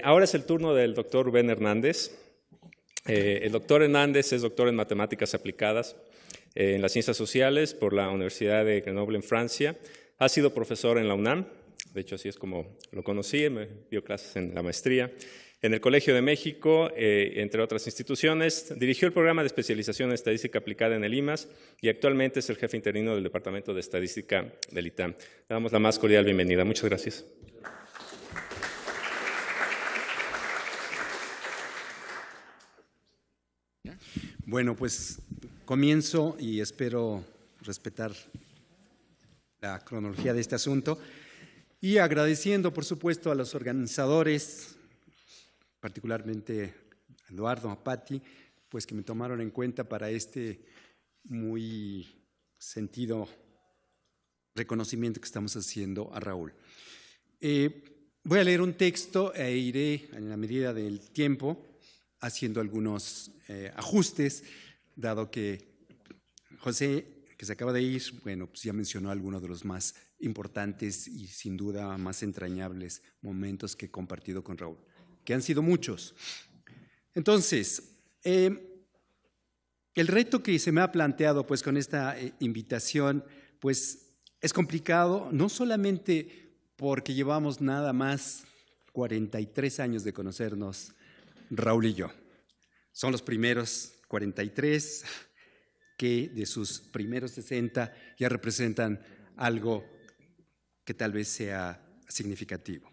Ahora es el turno del doctor Rubén Hernández. El doctor Hernández es doctor en matemáticas aplicadas en las ciencias sociales por la Universidad de Grenoble en Francia. Ha sido profesor en la UNAM, de hecho así es como lo conocí, me dio clases en la maestría. En el Colegio de México, entre otras instituciones, dirigió el programa de especialización en estadística aplicada en el IMAS y actualmente es el jefe interino del Departamento de Estadística del ITAM. Le damos la más cordial bienvenida. Muchas gracias. Bueno, pues comienzo y espero respetar la cronología de este asunto y agradeciendo, por supuesto, a los organizadores, particularmente a Eduardo, a Patti, pues que me tomaron en cuenta para este muy sentido reconocimiento que estamos haciendo a Raúl. Voy a leer un texto e iré, en la medida del tiempo, haciendo algunos ajustes, dado que José, que se acaba de ir, bueno, pues ya mencionó algunos de los más importantes y sin duda más entrañables momentos que he compartido con Raúl, que han sido muchos. Entonces, el reto que se me ha planteado pues con esta invitación pues es complicado, no solamente porque llevamos nada más 43 años de conocernos Raúl y yo. Son los primeros 43 que de sus primeros 60 ya representan algo que tal vez sea significativo.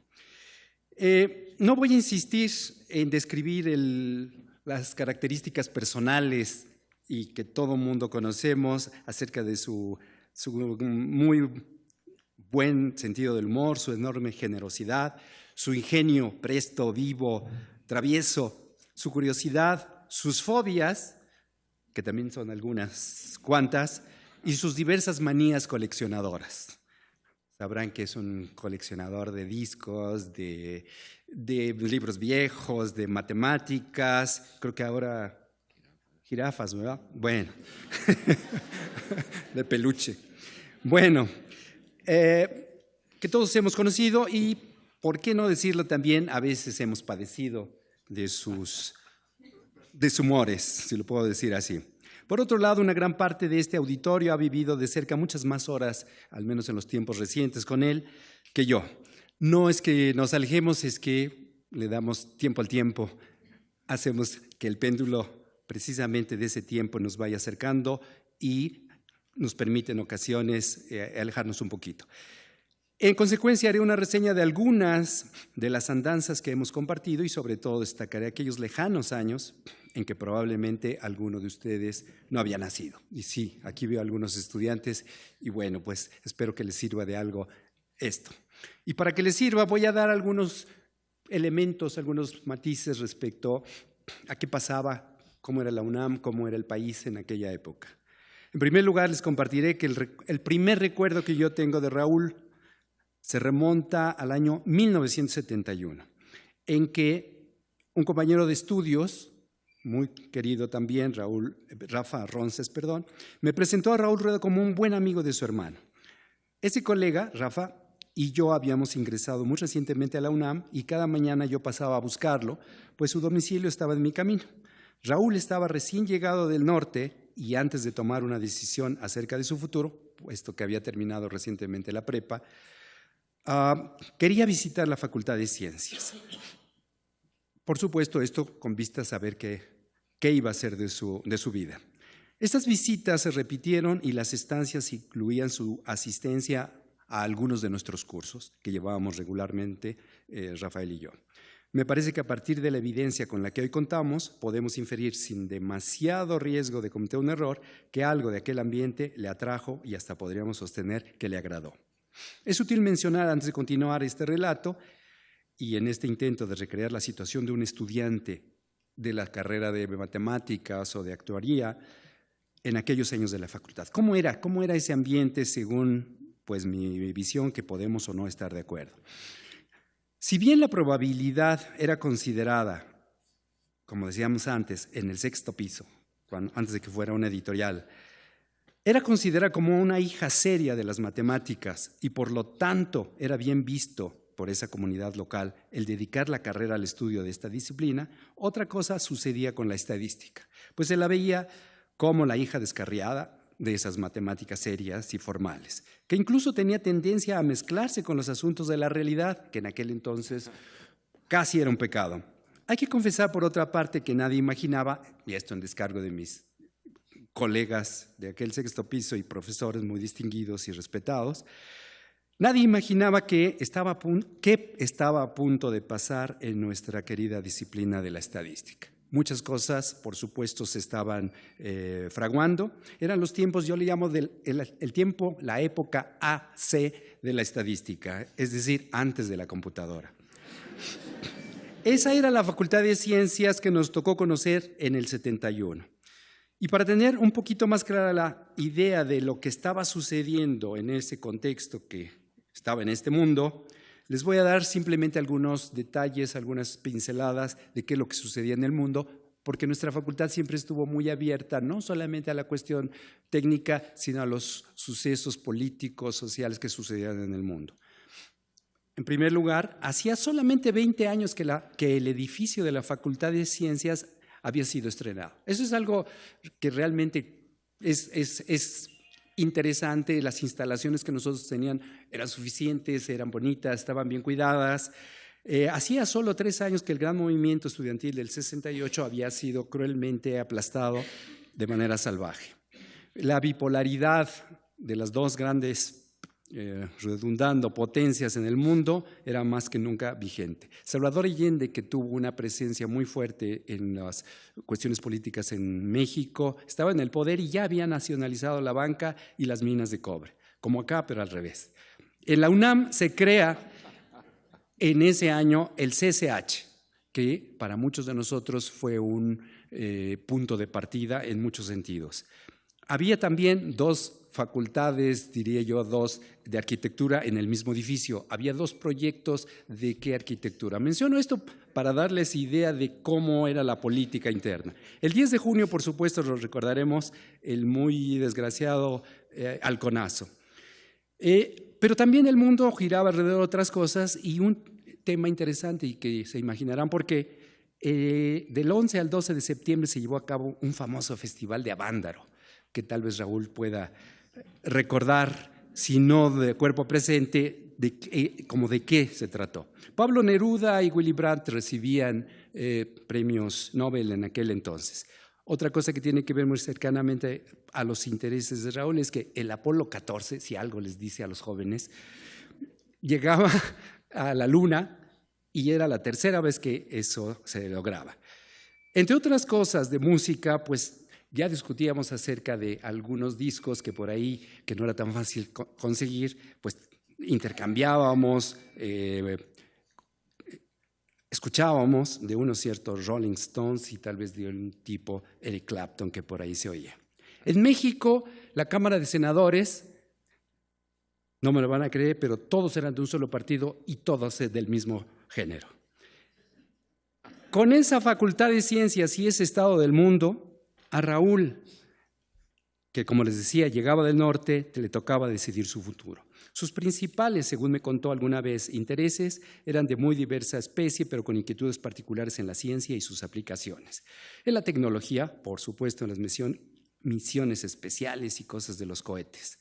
No voy a insistir en describir las características personales y que todo mundo conocemos acerca de su muy buen sentido del humor, su enorme generosidad, su ingenio presto, vivo, travieso, su curiosidad, sus fobias, que también son algunas cuantas, y sus diversas manías coleccionadoras. Sabrán que es un coleccionador de discos, de libros viejos, de matemáticas, creo que ahora jirafas, ¿verdad? Bueno, de peluche. Bueno, que todos hemos conocido y, ¿por qué no decirlo también? A veces hemos padecido de sus humores, si lo puedo decir así. Por otro lado, una gran parte de este auditorio ha vivido de cerca muchas más horas, al menos en los tiempos recientes, con él, que yo. No es que nos alejemos, es que le damos tiempo al tiempo, hacemos que el péndulo precisamente de ese tiempo nos vaya acercando y nos permite en ocasiones alejarnos un poquito. En consecuencia, haré una reseña de algunas de las andanzas que hemos compartido y sobre todo destacaré aquellos lejanos años en que probablemente alguno de ustedes no había nacido. Y sí, aquí veo a algunos estudiantes y bueno, pues espero que les sirva de algo esto. Y para que les sirva voy a dar algunos elementos, algunos matices respecto a qué pasaba, cómo era la UNAM, cómo era el país en aquella época. En primer lugar, les compartiré que el primer recuerdo que yo tengo de Raúl se remonta al año 1971, en que un compañero de estudios, muy querido también, Rafa Ronces, me presentó a Raúl Rueda como un buen amigo de su hermano. Ese colega, Rafa, y yo habíamos ingresado muy recientemente a la UNAM y cada mañana yo pasaba a buscarlo, pues su domicilio estaba en mi camino. Raúl estaba recién llegado del norte y antes de tomar una decisión acerca de su futuro, puesto que había terminado recientemente la prepa, quería visitar la Facultad de Ciencias. Por supuesto, esto con vista a saber qué iba a ser de su vida. Estas visitas se repitieron y las estancias incluían su asistencia a algunos de nuestros cursos que llevábamos regularmente Rafael y yo. Me parece que a partir de la evidencia con la que hoy contamos, podemos inferir sin demasiado riesgo de cometer un error que algo de aquel ambiente le atrajo y hasta podríamos sostener que le agradó. Es útil mencionar, antes de continuar este relato, y en este intento de recrear la situación de un estudiante de la carrera de matemáticas o de actuaría en aquellos años de la facultad. ¿Cómo era ese ambiente según pues, mi visión, que podemos o no estar de acuerdo? Si bien la probabilidad era considerada, como decíamos antes, en el sexto piso, antes de que fuera una editorial, era considerada como una hija seria de las matemáticas y por lo tanto era bien visto por esa comunidad local el dedicar la carrera al estudio de esta disciplina, otra cosa sucedía con la estadística, pues se la veía como la hija descarriada de esas matemáticas serias y formales, que incluso tenía tendencia a mezclarse con los asuntos de la realidad, que en aquel entonces casi era un pecado. Hay que confesar, por otra parte, que nadie imaginaba, y esto en descargo de mis colegas de aquel sexto piso y profesores muy distinguidos y respetados, nadie imaginaba qué estaba a punto de pasar en nuestra querida disciplina de la estadística. Muchas cosas, por supuesto, se estaban fraguando. Eran los tiempos, yo le llamo el tiempo, la época AC de la estadística, es decir, antes de la computadora. Esa era la Facultad de Ciencias que nos tocó conocer en el 71. Y para tener un poquito más clara la idea de lo que estaba sucediendo en ese contexto que estaba en este mundo, les voy a dar simplemente algunos detalles, algunas pinceladas de qué es lo que sucedía en el mundo, porque nuestra facultad siempre estuvo muy abierta, no solamente a la cuestión técnica, sino a los sucesos políticos, sociales que sucedían en el mundo. En primer lugar, hacía solamente 20 años que el edificio de la Facultad de Ciencias había sido estrenado. Eso es algo que realmente es interesante. Las instalaciones que nosotros tenían eran suficientes, eran bonitas, estaban bien cuidadas. Hacía solo 3 años que el gran movimiento estudiantil del 68 había sido cruelmente aplastado de manera salvaje. La bipolaridad de las dos grandes redundando potencias en el mundo era más que nunca vigente. Salvador Allende, que tuvo una presencia muy fuerte en las cuestiones políticas en México, estaba en el poder y ya había nacionalizado la banca y las minas de cobre, como acá, pero al revés. En la UNAM se crea en ese año el CCH, que para muchos de nosotros fue un punto de partida en muchos sentidos. Había también 2 facultades, diría yo, 2 de arquitectura en el mismo edificio. Había 2 proyectos de qué arquitectura. Menciono esto para darles idea de cómo era la política interna. El 10 de junio, por supuesto, lo recordaremos, el muy desgraciado halconazo. Pero también el mundo giraba alrededor de otras cosas y un tema interesante y que se imaginarán por qué. Del 11 al 12 de septiembre se llevó a cabo un famoso festival de Avándaro, que tal vez Raúl pueda recordar, si no de cuerpo presente, como de qué se trató. Pablo Neruda y Willy Brandt recibían premios Nobel en aquel entonces. Otra cosa que tiene que ver muy cercanamente a los intereses de Raúl es que el Apolo 14, si algo les dice a los jóvenes, llegaba a la Luna y era la tercera vez que eso se lograba. Entre otras cosas de música, pues ya discutíamos acerca de algunos discos que por ahí, que no era tan fácil conseguir, pues intercambiábamos, escuchábamos de unos ciertos Rolling Stones y tal vez de un tipo Eric Clapton que por ahí se oía. En México, la Cámara de Senadores, no me lo van a creer, pero todos eran de un solo partido y todos del mismo género. Con esa Facultad de Ciencias y ese estado del mundo, a Raúl, que como les decía, llegaba del norte, le tocaba decidir su futuro. Sus principales, según me contó alguna vez, intereses eran de muy diversa especie, pero con inquietudes particulares en la ciencia y sus aplicaciones. En la tecnología, por supuesto, en las misiones especiales y cosas de los cohetes.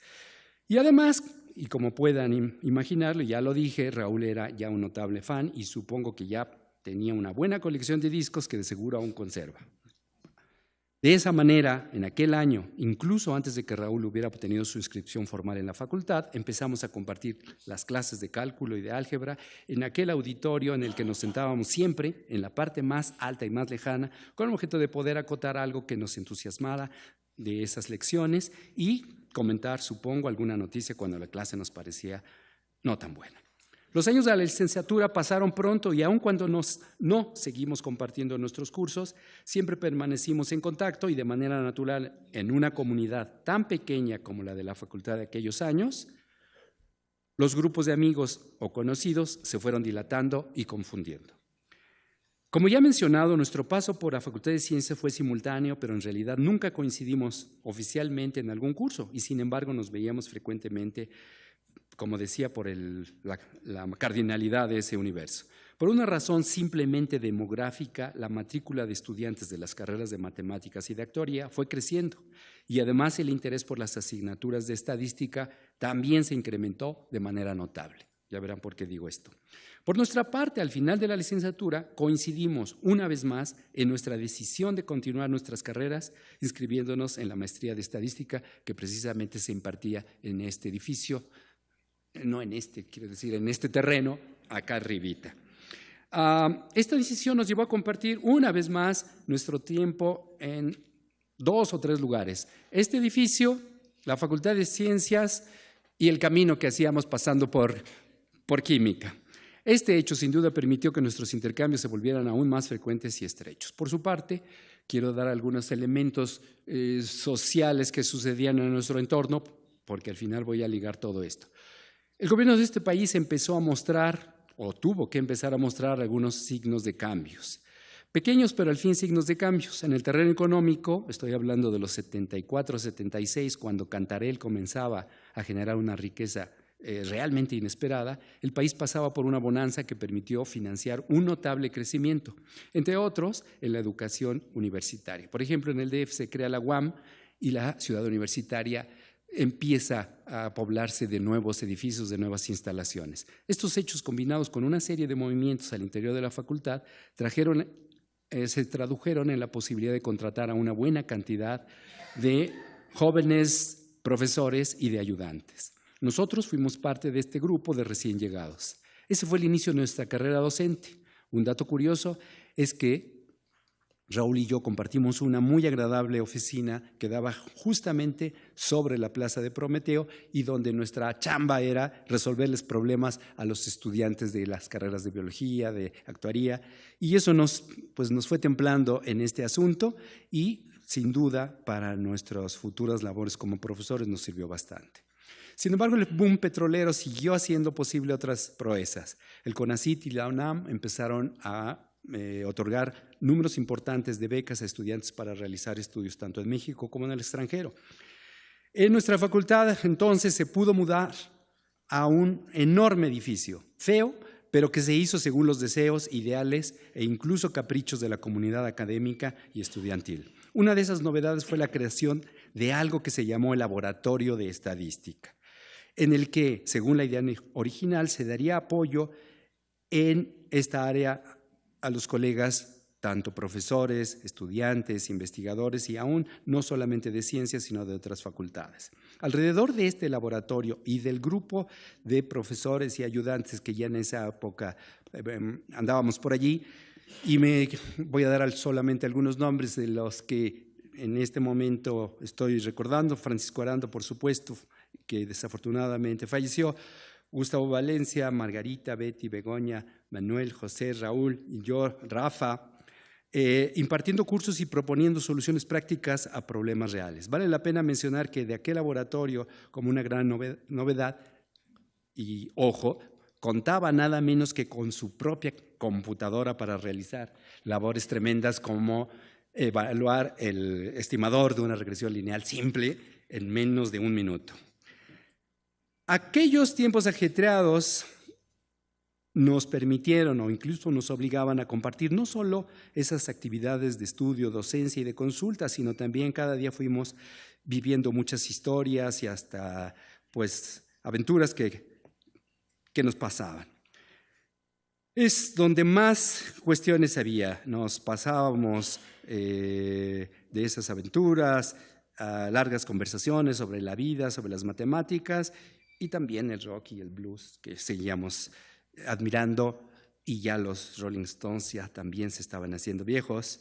Y además, y como puedan imaginarlo, ya lo dije, Raúl era ya un notable fan y supongo que ya tenía una buena colección de discos que de seguro aún conserva. De esa manera, en aquel año, incluso antes de que Raúl hubiera obtenido su inscripción formal en la facultad, empezamos a compartir las clases de cálculo y de álgebra en aquel auditorio en el que nos sentábamos siempre en la parte más alta y más lejana, con el objeto de poder acotar algo que nos entusiasmara de esas lecciones y comentar, supongo, alguna noticia cuando la clase nos parecía no tan buena. Los años de la licenciatura pasaron pronto y aun cuando no seguimos compartiendo nuestros cursos, siempre permanecimos en contacto y de manera natural en una comunidad tan pequeña como la de la facultad de aquellos años, los grupos de amigos o conocidos se fueron dilatando y confundiendo. Como ya he mencionado, nuestro paso por la Facultad de Ciencias fue simultáneo, pero en realidad nunca coincidimos oficialmente en algún curso y sin embargo nos veíamos frecuentemente como decía, por la cardinalidad de ese universo. Por una razón simplemente demográfica, la matrícula de estudiantes de las carreras de matemáticas y de actuaría fue creciendo y además el interés por las asignaturas de estadística también se incrementó de manera notable. Ya verán por qué digo esto. Por nuestra parte, al final de la licenciatura, coincidimos una vez más en nuestra decisión de continuar nuestras carreras, inscribiéndonos en la maestría de estadística que precisamente se impartía en este edificio, no en este, quiero decir, en este terreno, acá arribita. Esta decisión nos llevó a compartir una vez más nuestro tiempo en 2 o 3 lugares. Este edificio, la Facultad de Ciencias y el camino que hacíamos pasando por química. Este hecho sin duda permitió que nuestros intercambios se volvieran aún más frecuentes y estrechos. Por su parte, quiero dar algunos elementos sociales que sucedían en nuestro entorno, porque al final voy a ligar todo esto. El gobierno de este país empezó a mostrar, o tuvo que empezar a mostrar algunos signos de cambios. Pequeños, pero al fin signos de cambios. En el terreno económico, estoy hablando de los 74, 76, cuando Cantarell comenzaba a generar una riqueza realmente inesperada, el país pasaba por una bonanza que permitió financiar un notable crecimiento, entre otros en la educación universitaria. Por ejemplo, en el DF se crea la UAM y la ciudad universitaria empieza a poblarse de nuevos edificios, de nuevas instalaciones. Estos hechos, combinados con una serie de movimientos al interior de la facultad, se tradujeron en la posibilidad de contratar a una buena cantidad de jóvenes profesores y de ayudantes. Nosotros fuimos parte de este grupo de recién llegados. Ese fue el inicio de nuestra carrera docente. Un dato curioso es que Raúl y yo compartimos una muy agradable oficina que daba justamente sobre la Plaza de Prometeo y donde nuestra chamba era resolverles problemas a los estudiantes de las carreras de biología, de actuaría, y eso nos fue templando en este asunto y sin duda para nuestras futuras labores como profesores nos sirvió bastante. Sin embargo, el boom petrolero siguió haciendo posible otras proezas. El CONACYT y la UNAM empezaron a otorgar números importantes de becas a estudiantes para realizar estudios tanto en México como en el extranjero. En nuestra facultad entonces se pudo mudar a un enorme edificio, feo, pero que se hizo según los deseos, ideales e incluso caprichos de la comunidad académica y estudiantil. Una de esas novedades fue la creación de algo que se llamó el Laboratorio de Estadística, en el que, según la idea original, se daría apoyo en esta área a los colegas, tanto profesores, estudiantes, investigadores y aún no solamente de ciencias, sino de otras facultades. Alrededor de este laboratorio y del grupo de profesores y ayudantes que ya en esa época andábamos por allí, y me voy a dar solamente algunos nombres de los que en este momento estoy recordando: Francisco Aranda, por supuesto, que desafortunadamente falleció, Gustavo Valencia, Margarita, Betty, Begoña, Manuel, José, Raúl y yo, Rafa, impartiendo cursos y proponiendo soluciones prácticas a problemas reales. Vale la pena mencionar que de aquel laboratorio, como una gran novedad, y ojo, contaba nada menos que con su propia computadora para realizar labores tremendas como evaluar el estimador de una regresión lineal simple en menos de 1 minuto. Aquellos tiempos ajetreados nos permitieron o incluso nos obligaban a compartir no solo esas actividades de estudio, docencia y de consulta, sino también cada día fuimos viviendo muchas historias y hasta aventuras que nos pasaban. Es donde más cuestiones había. Nos pasábamos de esas aventuras a largas conversaciones sobre la vida, sobre las matemáticas y también el rock y el blues que seguíamos admirando, y ya los Rolling Stones ya también se estaban haciendo viejos.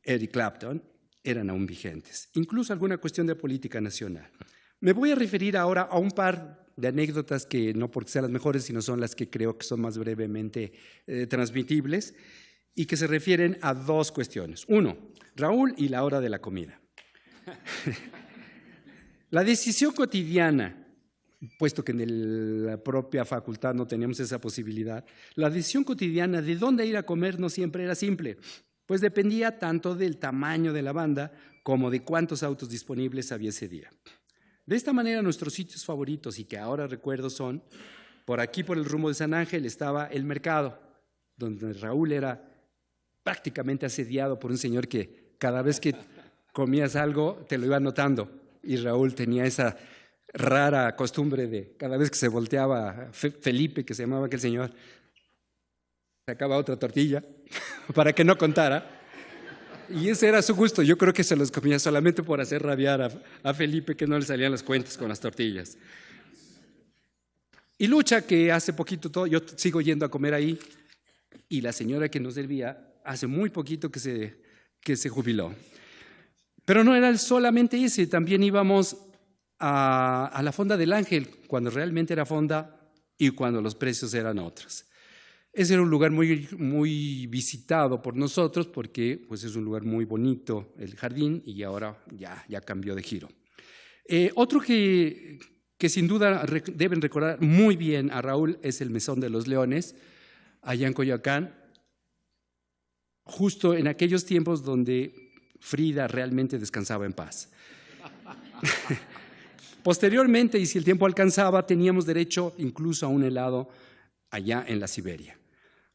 Eric Clapton eran aún vigentes, incluso alguna cuestión de política nacional. Me voy a referir ahora a un par de anécdotas que no porque sean las mejores, sino son las que creo que son más brevemente transmitibles y que se refieren a 2 cuestiones. 1, Raúl y la hora de la comida. La decisión cotidiana, puesto que en la propia facultad no teníamos esa posibilidad, la decisión cotidiana de dónde ir a comer no siempre era simple, pues dependía tanto del tamaño de la banda como de cuántos autos disponibles había ese día. De esta manera, nuestros sitios favoritos y que ahora recuerdo son, por aquí por el rumbo de San Ángel estaba el mercado, donde Raúl era prácticamente asediado por un señor que cada vez que comías algo te lo iba anotando. Y Raúl tenía esa rara costumbre de cada vez que se volteaba Felipe, que se llamaba aquel señor, sacaba otra tortilla para que no contara. Y ese era su gusto. Yo creo que se los comía solamente por hacer rabiar a Felipe, que no le salían las cuentas con las tortillas. Y Lucha, que hace poquito, yo sigo yendo a comer ahí, y la señora que nos servía hace muy poquito que se jubiló. Pero no era solamente ese, también íbamos a la Fonda del Ángel, cuando realmente era fonda y cuando los precios eran otros. Ese era un lugar muy, muy visitado por nosotros porque pues, es un lugar muy bonito, el jardín, y ahora ya cambió de giro. Otro que sin duda deben recordar muy bien a Raúl es el Mesón de los Leones, allá en Coyoacán, justo en aquellos tiempos donde Frida realmente descansaba en paz. Posteriormente, y si el tiempo alcanzaba, teníamos derecho incluso a un helado allá en la Siberia.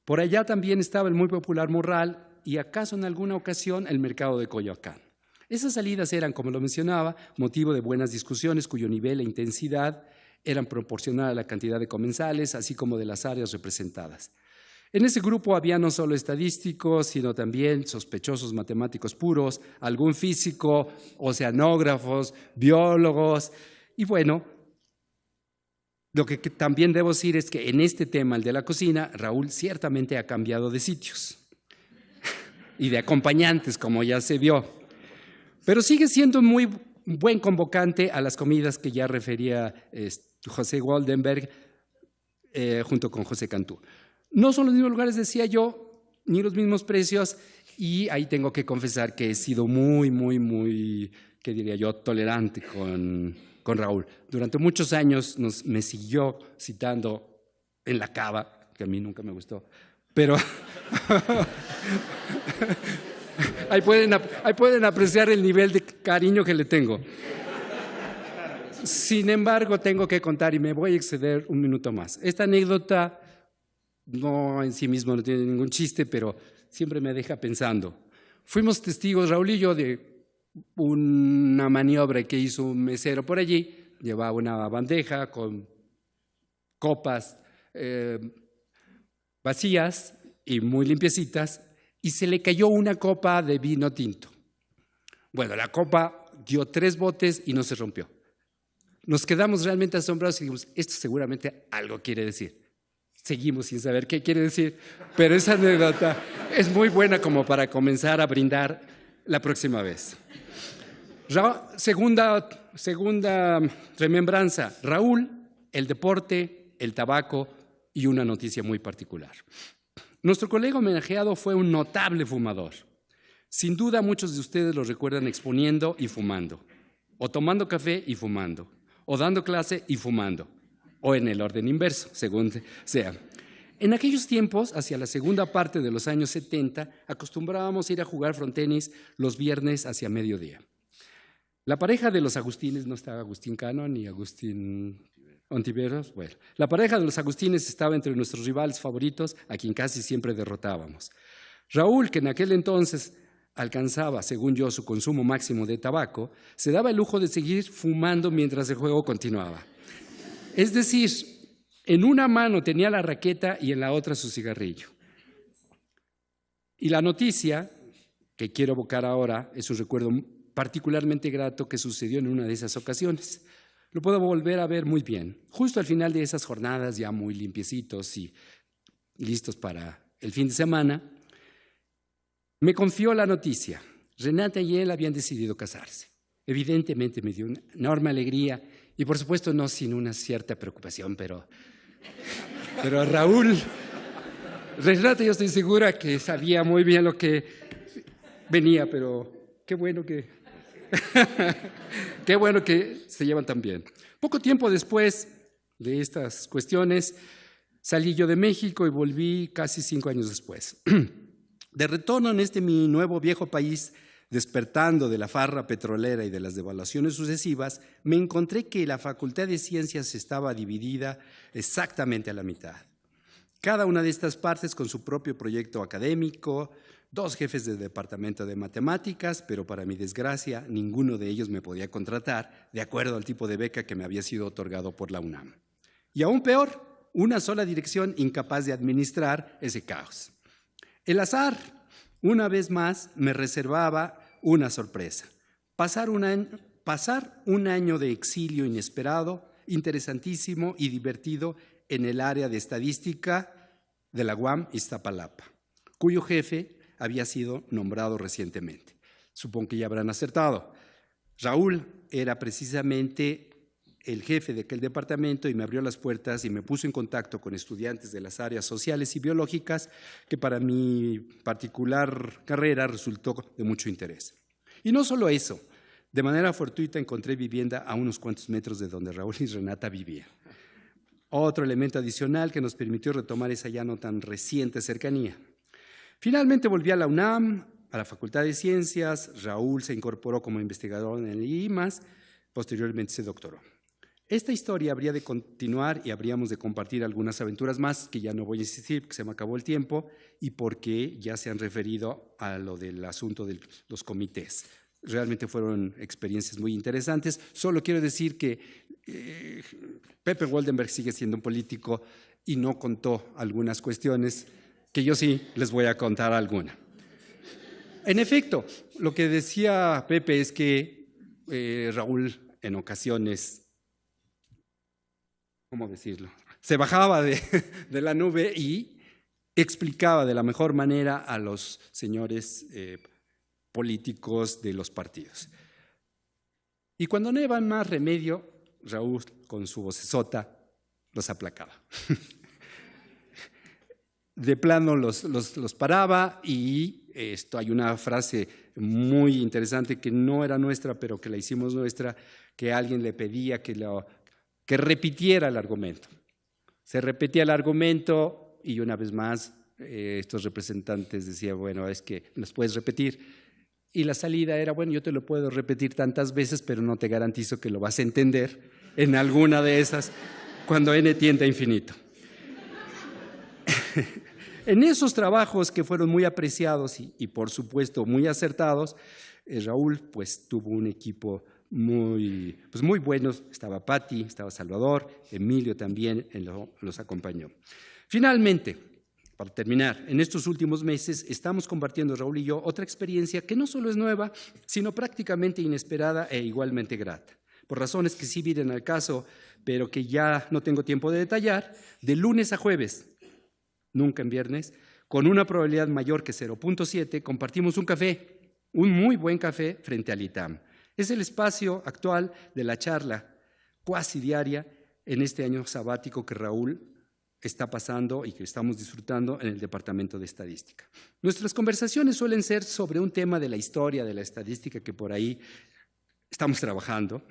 Por allá también estaba el muy popular Morral y acaso en alguna ocasión el mercado de Coyoacán. Esas salidas eran, como lo mencionaba, motivo de buenas discusiones cuyo nivel e intensidad eran proporcional a la cantidad de comensales, así como de las áreas representadas. En ese grupo había no solo estadísticos, sino también sospechosos matemáticos puros, algún físico, oceanógrafos, biólogos. Y bueno, lo que también debo decir es que en este tema, el de la cocina, Raúl ciertamente ha cambiado de sitios y de acompañantes, como ya se vio. Pero sigue siendo un muy buen convocante a las comidas que ya refería José Waldenberg junto con José Cantú. No son los mismos lugares, decía yo, ni los mismos precios, y ahí tengo que confesar que he sido muy, ¿qué diría yo?, tolerante con Raúl. Durante muchos años me siguió citando en la cava, que a mí nunca me gustó, pero ahí pueden apreciar el nivel de cariño que le tengo. Sin embargo, tengo que contar, y me voy a exceder un minuto más. Esta anécdota no en sí mismo no tiene ningún chiste, pero siempre me deja pensando. Fuimos testigos, Raúl y yo, de una maniobra que hizo un mesero por allí. Llevaba una bandeja con copas vacías y muy limpiecitas, y se le cayó una copa de vino tinto. Bueno, la copa dio 3 botes y no se rompió. Nos quedamos realmente asombrados y dijimos, esto seguramente algo quiere decir. Seguimos sin saber qué quiere decir, pero esa anécdota es muy buena como para comenzar a brindar la próxima vez. Segunda remembranza, Raúl, el deporte, el tabaco y una noticia muy particular. Nuestro colega homenajeado fue un notable fumador. Sin duda muchos de ustedes lo recuerdan exponiendo y fumando, o tomando café y fumando, o dando clase y fumando, o en el orden inverso, según sea. En aquellos tiempos, hacia la segunda parte de los años 70, acostumbrábamos ir a jugar frontenis los viernes hacia mediodía. La pareja de los Agustines, no estaba Agustín Cano ni Agustín Ontiveros, bueno, la pareja de los Agustines estaba entre nuestros rivales favoritos, a quien casi siempre derrotábamos. Raúl, que en aquel entonces alcanzaba, según yo, su consumo máximo de tabaco, se daba el lujo de seguir fumando mientras el juego continuaba. Es decir, en una mano tenía la raqueta y en la otra su cigarrillo. Y la noticia que quiero evocar ahora es un recuerdo particularmente grato que sucedió en una de esas ocasiones. Lo puedo volver a ver muy bien. Justo al final de esas jornadas, ya muy limpiecitos y listos para el fin de semana, me confió la noticia. Renata y él habían decidido casarse. Evidentemente me dio una enorme alegría y por supuesto no sin una cierta preocupación, pero Raúl, Renata yo estoy segura que sabía muy bien lo que venía, pero qué bueno que se llevan tan bien. Poco tiempo después de estas cuestiones salí yo de México y volví casi 5 años después. De retorno en mi nuevo viejo país, Despertando de la farra petrolera y de las devaluaciones sucesivas, me encontré que la Facultad de Ciencias estaba dividida exactamente a la mitad. Cada una de estas partes con su propio proyecto académico, 2 jefes de departamento de matemáticas, pero para mi desgracia, ninguno de ellos me podía contratar de acuerdo al tipo de beca que me había sido otorgado por la UNAM. Y aún peor, una sola dirección incapaz de administrar ese caos. El azar, una vez más, me reservaba una sorpresa. Pasar un año de exilio inesperado, interesantísimo y divertido en el área de estadística de la UAM Iztapalapa, cuyo jefe había sido nombrado recientemente. Supongo que ya habrán acertado. Raúl era precisamente el jefe de aquel departamento y me abrió las puertas y me puso en contacto con estudiantes de las áreas sociales y biológicas que para mi particular carrera resultó de mucho interés. Y no solo eso, de manera fortuita encontré vivienda a unos cuantos metros de donde Raúl y Renata vivían. Otro elemento adicional que nos permitió retomar esa ya no tan reciente cercanía. Finalmente volví a la UNAM, a la Facultad de Ciencias. Raúl se incorporó como investigador en el IMAS, posteriormente se doctoró. Esta historia habría de continuar y habríamos de compartir algunas aventuras más, que ya no voy a insistir porque se me acabó el tiempo y porque ya se han referido a lo del asunto de los comités. Realmente fueron experiencias muy interesantes. Solo quiero decir que Pepe Woldenberg sigue siendo un político y no contó algunas cuestiones que yo sí les voy a contar alguna. En efecto, lo que decía Pepe es que Raúl en ocasiones, ¿cómo decirlo?, se bajaba de la nube y explicaba de la mejor manera a los señores políticos de los partidos. Y cuando no iba más remedio, Raúl con su vocesota los aplacaba. De plano los paraba y hay una frase muy interesante que no era nuestra, pero que la hicimos nuestra, que alguien le pedía que repitiera el argumento. Se repetía el argumento y una vez más estos representantes decían, bueno, es que los puedes repetir. Y la salida era, bueno, yo te lo puedo repetir tantas veces, pero no te garantizo que lo vas a entender en alguna de esas cuando n tiende a infinito. En esos trabajos que fueron muy apreciados y por supuesto muy acertados, Raúl pues tuvo un equipo muy bueno. Estaba Pati, estaba Salvador, Emilio también los acompañó. Finalmente, para terminar, en estos últimos meses estamos compartiendo Raúl y yo otra experiencia que no solo es nueva, sino prácticamente inesperada e igualmente grata. Por razones que sí vienen al caso, pero que ya no tengo tiempo de detallar, de lunes a jueves, nunca en viernes, con una probabilidad mayor que 0.7, compartimos un café, un muy buen café frente al ITAM. Es el espacio actual de la charla cuasi diaria en este año sabático que Raúl está pasando y que estamos disfrutando en el Departamento de Estadística. Nuestras conversaciones suelen ser sobre un tema de la historia de la estadística que por ahí estamos trabajando,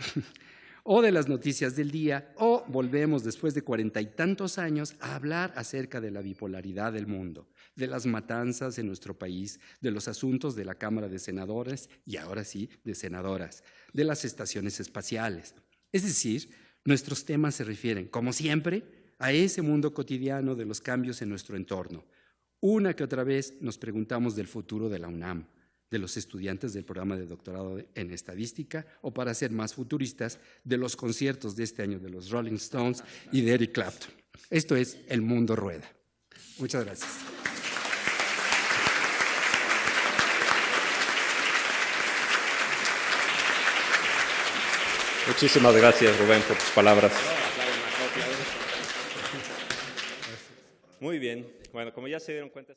o de las noticias del día, o volvemos después de 40 y tantos años a hablar acerca de la bipolaridad del mundo, de las matanzas en nuestro país, de los asuntos de la Cámara de Senadores y ahora sí de senadoras, de las estaciones espaciales. Es decir, nuestros temas se refieren, como siempre, a ese mundo cotidiano de los cambios en nuestro entorno. Una que otra vez nos preguntamos del futuro de la UNAM, de los estudiantes del programa de doctorado en estadística, o para ser más futuristas, de los conciertos de este año de los Rolling Stones y de Eric Clapton. Esto es El Mundo Rueda. Muchas gracias. Muchísimas gracias, Rubén, por tus palabras. Muy bien. Bueno, como ya se dieron cuenta…